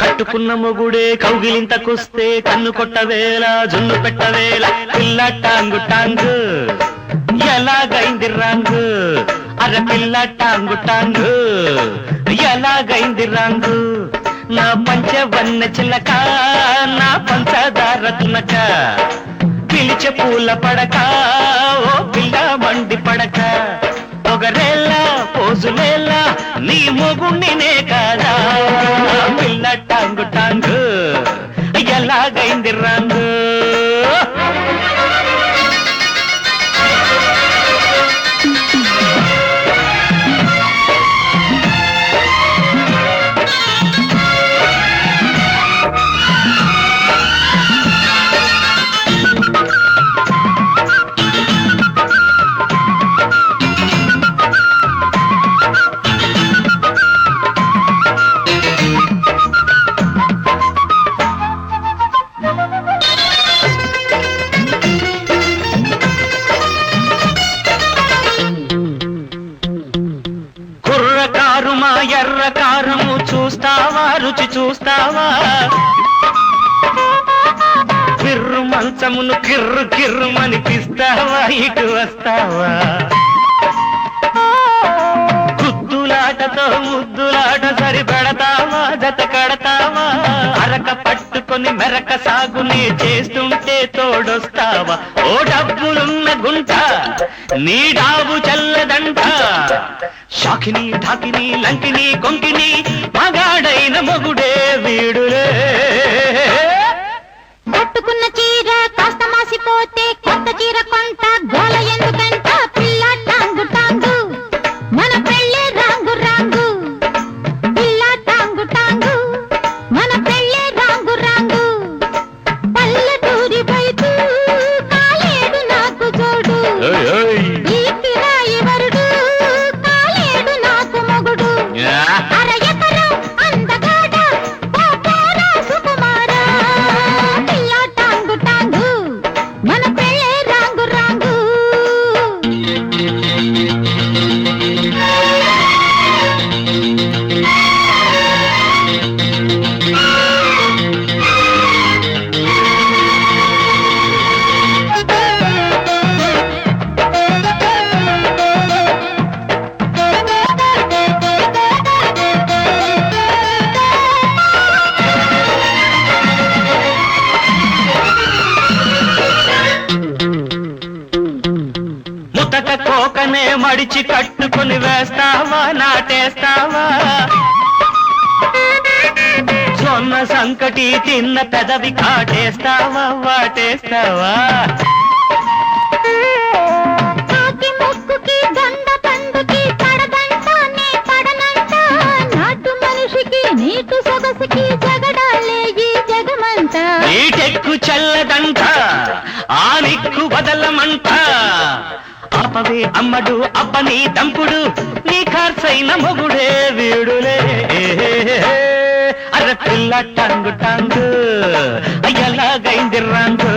కట్టుకున్న మొగుడే కౌగిలింతకొస్తే కన్ను కొట్టవేళ జున్ను పెట్టవేళ పిల్ల టాంగు టాంగు ఎలాగైంది రాంగు అర పిల్ల టాంగు టాంగు ఎలాగైంది రాంగు నా పంచవన్న చిలక నా పంచదార తునక పిలిచే పూల పడక ఓ పిల్ల మండి పడక పొగరేలా పోజులేలా నీ మొగుణ్ణినే కాదా పిల్ల టాంగు టాంగు ఎలాగైంది రాంగు ఎర్ర కారము చూస్తావా రుచి చూస్తావా కిర్రు మంచమును కిర్రు కిర్రు మనిపిస్తావా ఇటు వస్తావా గుద్దులాటతో ముద్దులాట సరిపడతావా జత కడతావా అరక పట్టుకొని మెరక సాగునే చేస్తుంటే తోడొస్తావా ఓ డబ్బులున్న గుంట నీ డాబు చల్లదంట షాకిని ఢాకిని లంకిని కొంకిని మగాడైన మొగుడే వీడులే కట్టుకున్న చీర కాస్త మాసిపోతే కొత్త చీర కొంట గోల ఎందుకంట పిల్ల టాంగు టాంగు మన పెళ్ళే రాంగు రాంగు పిల్ల టాంగు టాంగు మన పెళ్ళే రాంగు రాంగు పల్లెటూరి బయట కాలేడు నాకు జోడు ఈ కిరాయి వరుడు కాలేడు నాకు మొగుడు అర ఎకరం అందగాడ పోపోరా సుకుమారా పిల్ల టాంగు టాంగు మన పెళ్ళే రాంగు రాంగు ముతక కోకనే మడిచి కట్టుకుని వేస్తావా నాటేస్తావా సొన్న సంకటి తిన్న పెదవి కాటేస్తావా వాటేస్తావా కాకి ముక్కుకి గండ పండుకి పడదంట నీ పడనంట నాటు మనిషికి నీటు సొగసుకి జగడాలే ఈ జగమంట నీటెక్కు చల్లదంట ఆ నిక్కు బదలమంట ఆపవే అమ్మడు అబ్బని దంపుడు నీ ఖర్చైన మొగుడే వీడులే అర పిల్ల టాంగు టాంగు ఎలాగైంది రాంగు